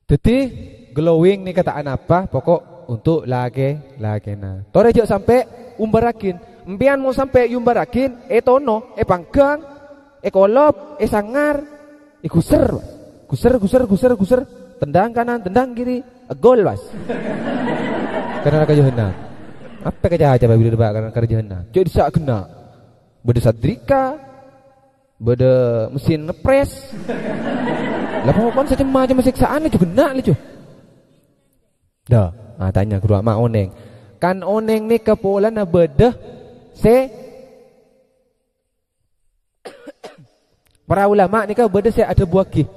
Jadi glowing nih kataan apa? Pokok untuk lagi na. Tore jauh sampai umbarakin. Empian mau sampai umbarakin, tono, panggang, kolop, sangar, guser, tendang kanan, tendang kiri, gol bas. Karena kajuhna. Apa kerja aja bila debat karena kajuhna. Cuk disak kena. Beda sadrika, beda mesin ngepres. Lah pokoknya macam-macam siksaan lu juga kena lu. Dah, tanya guru mak oneng. Kan oneng ni kepolan na bedah para ulama ni ka bedah ada buah ki.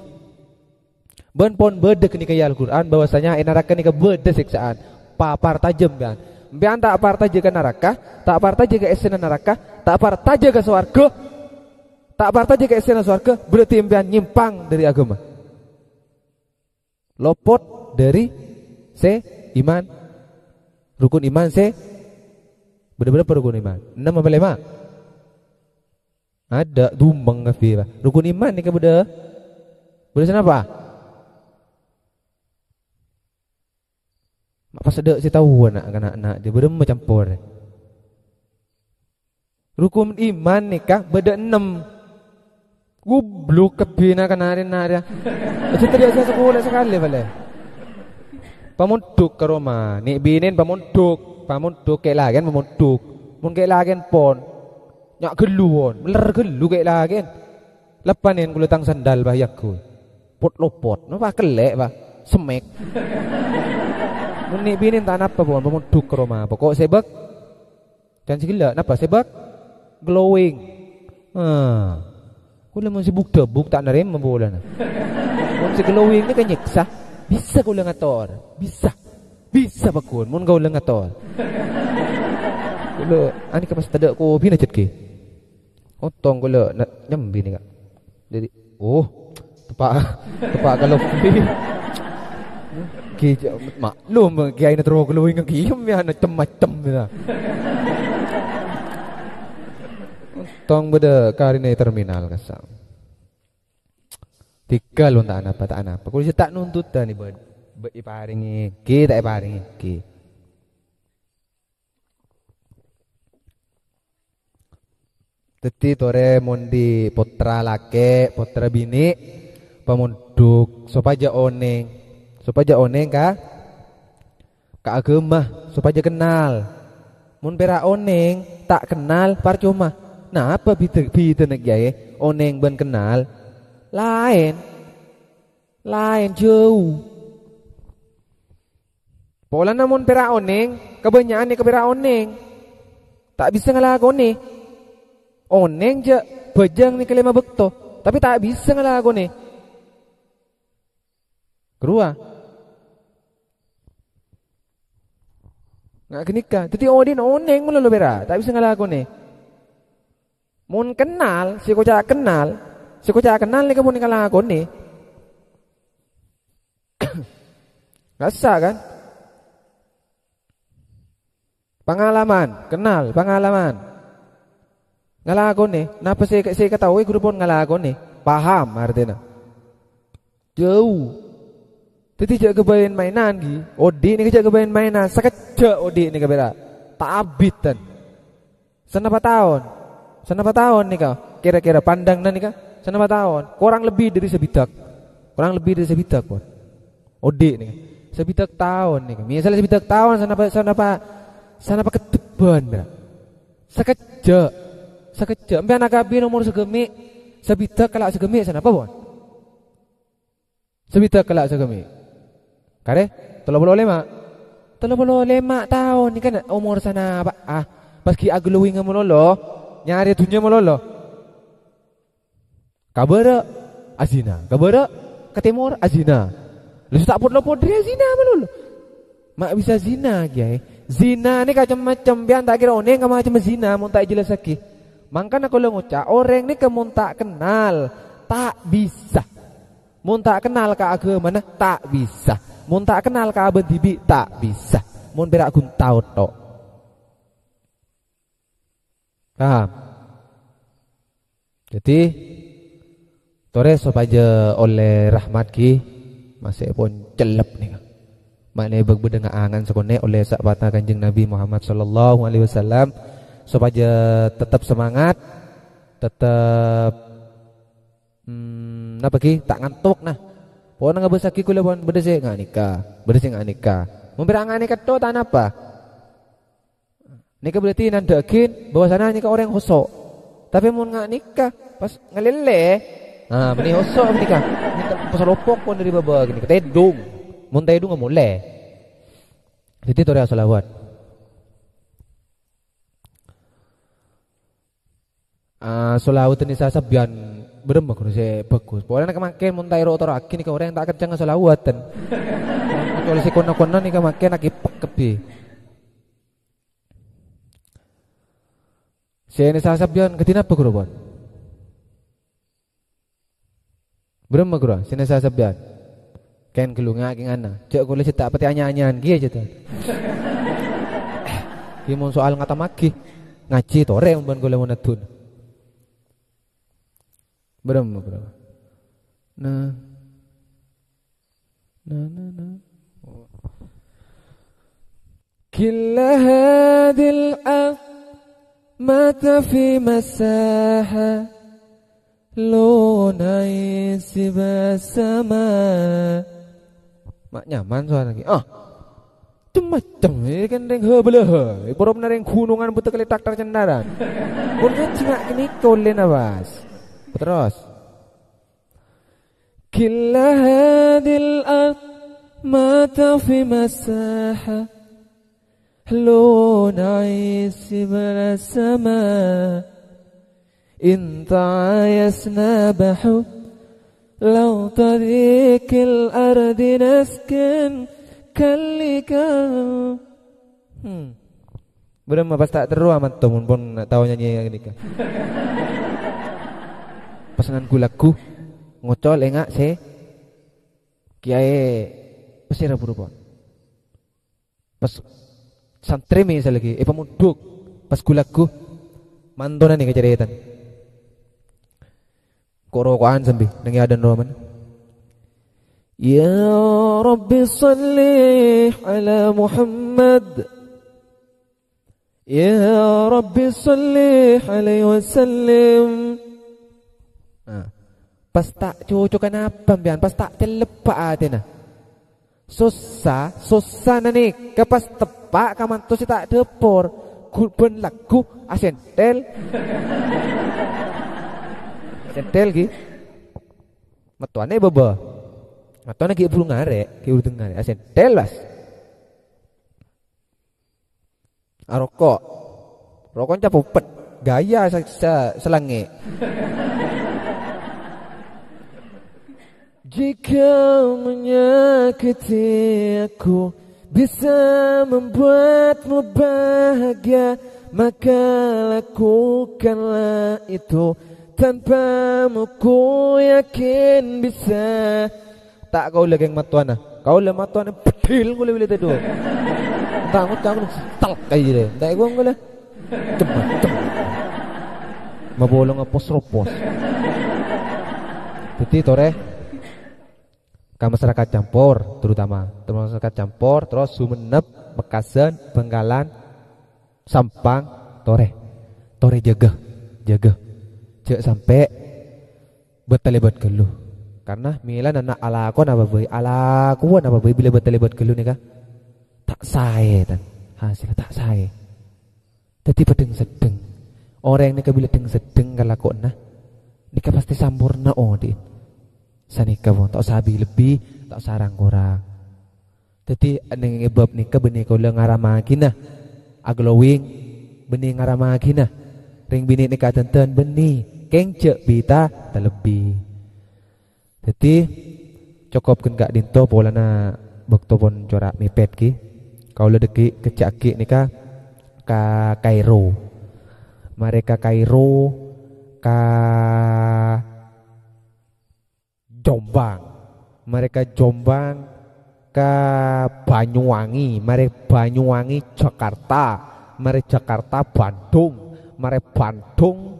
Ben pon bedah ni ka Al-Quran bahwasanya neraka ni ka bedah siksaan. Papar tajam kan. Bian tak par tajam ke neraka, tak par tajam ke esena neraka, tak par tajam ke swarga. Tak par tajam ke esena swarga berarti bian nyimpang dari agama. Lopot dari iman, rukun iman benar-benar rukun iman 6 apa 5? Ada dumbang kafi rukun iman ni ke beda apa? Mak pas ada si tahu anak dia beda mencampur. Rukun iman ni kah beda 6. Gubluk kebina kanarin dia. Itu tadi saya sekolah sekali balik. Pamunduk ke Roma, ni binin pamunduk kayak lagen pamunduk, mun kayak lagen pon, nyak geluon, meler gelu kayak lagen, lepanin kuletang sandal bahyaku, pot lopot, napa kelek bah, semek, mun ni binin tak napa pon pamunduk ke Roma, pokok sebak, dan segala, napa sebak, glowing, kula mun sibuk debuk tak nerima bola na, mun si glowing ni kan nyiksa. Bisa kau lengator, bisa bakun, mun kau lengator. Kalau ani kapas tadak ko bina cetki. Otong kau nyambi ni kak. Jadi, tepak kalau pi. Ki maklum kiai na terus glowing ang kiyam ya na macam na. Otong beda karine terminal kasam. Tiga lo tak apa. Kalau saya tak nuntut dah ni iparingi, tak iparingi. Teti tore mondi potra lake, potra bini, pamunduk, sopaja oneng ka agama, sopaja kenal. Mun pera oneng tak kenal percuma. Nah apa bita nak jaya oneng ben kenal. Lain jauh. Pola namun pera oneng, kebanyakan ni pera oneng. Tak bisa ngelakoni. Oneng je bejang ni kelima bekto, tapi tak bisa ngelakoni. Kedua. Nggak kenikah. Jadi odin oneng mula lo pera, tak bisa ngelakoni. Mun kenal, si kocak kenal ni kamu ni kalah aku ni. Rasa kan? Pengalaman. Ngalah aku ni. Napa saya ketahui guru pun ngalah aku ni. Paham artinya. Jauh. Jadi jak kebayan mainan gi. Odi ni kejak kebayan mainan. Sekejak odi ni kabera. Tak abitan. Senapa tahun ni kau? Kira-kira pandang ni kau? Senapa tahun? Kurang lebih dari sebitak pun. Ode nih. Sebitak tahun nih. Misalnya sebitak tahun sanapa keteban dah. Sekejap. Sampai anak abi nomor segemi sebitak kelak segemi sanapa pun? Sebitak kelak segemi. Kare? 35 tahun nih kan umur sana apa? Pas ki aglowing mololo, nyari dunia mololo. Kabara azina, ke timur azina. Lu tak pot dia zina melulu. Mak bisa zina kiai. Zina ni macam-macam bian tak kira oneng macam zina mun tak jelas lagi. Mangkan aku ngucap orang ni kemun tak kenal tak bisa. Mun tak kenal ka agama mana tak bisa. Mun tak kenal ka aben tibi tak bisa. Mun berak kun tahu tok. Paham? Jadi Tore sopaja oleh rahmat ki masih pun celep nih. Maknanya berbeda angan sekone oleh sahabat Kanjeng Nabi Muhammad sallallahu alaihi wasallam supaya tetap semangat, tetap apa ki tak ngantuk nah. Pokoknya nggak besaki kula pon bedese nggak nikah. Memberi nikah to tan apa? Nikah berarti nandakin bahwasanya nikah orang hosok. Tapi mun nggak nikah pas ngelele. Nah, benih hosok nikah. Nikah pas lopok pun dari baba gini ketedung. Mun tedung nggak boleh. Jadi tu dia salawat. Salawat ini saya sabian berem aku saya bagus. Pokoknya nak makan mun tairo atau rakin nikah orang yang tak kerja salawatan. Kecuali si kono-kono nikah makan nak ipak kepi. Saya ini saya sabian ketina apa kurban? Berem aku sini saya sabian. Ken kelunga king ana. Cek kula cetak peti anyan-anyan ki aja tuh. Ki mun soal ngata maki ngaji tore umban kula monatun. Berem bro. Nah. Killa hadil mata fi masaha Lona isi bersama. Mak nyaman suara lagi. Macam ini kan reng belah. Borom na reng gunungan buta kali tak tercendaran. Pun kan cingak ini kolen awas. Terus. Killa hadil mata fi masaha Lona isi bersama. إن تعايسنا بحب لو طريق الأرض نسكن كاللك. Berapa pas tak teru amat temun pun tahu nyanyi yang ini kan. Pasanganku lagu ngocol engak se kiai pesira berubah. Pas santri misal lagi, pemuduk pas kulaku mantonan nih keceritaan. Korokoan sambil nengi adan roman. Ya Rabbi salli ala Muhammad. Ya Rabbi salli alaihi wasallam. Pas tak cocokan apa bian, pas tak telepak atina. Susah nani, kepas tepak kaman tu si tak depor. Kurban lagu asentel. Sentel ki matuane baba matuane ki bulu ngare asentel las rokok capupet gaya selange. Jika menyakiti aku bisa membuatmu bahagia, maka lakukanlah itu. Tanpamu ku yakin bisa. Tak kau lagi yang matuana. Kau le matuana pedil ku le bile tedo. Tak tak kayak gitu. Tak gua ngole. Cepat. Mabolong apos ropos. Jadi tore ka masyarakat campur terutama masyarakat campur terus Sumenep, Bekasen, Bengkalan, Sampang, tore jaga. Cek sampai betalebat geluh. Karena milan anak alakon apa boy bila betalebat geluh nih kah? Tak sae tan. Hasil tak sae. Tadi pedeng sedeng. Orang yang nikah bila deng sedeng kalakon nah. Nikah pasti sampurna din. Sanika pun tak sabi lebih, tak sarang kurang. Jadi neng ebab nikah benih kau ngaramagina. Aglowing benih ngaramagina. Ring bini nikah tenten benih kengcek bita terlebih. Jadi cukup kan gak dinto polana bekto pon corak mipet ki. Kau ledeki kecaki nikah ka Kairo. Mereka Kairo ka Jombang. Mereka Jombang ka Banyuwangi. Mereka Banyuwangi Jakarta. Mereka Jakarta Bandung. Mare Bandung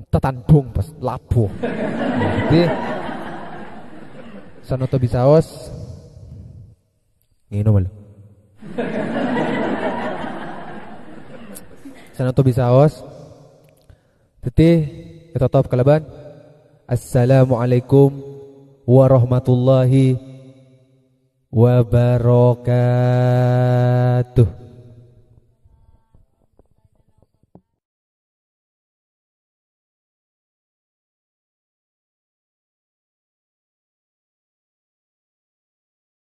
tetandung pas labuh. Jadi sanoto bisaos Ngino malu. Sana to bisa os. Teti kita top kalaban. Assalamualaikum warahmatullahi wabarakatuh.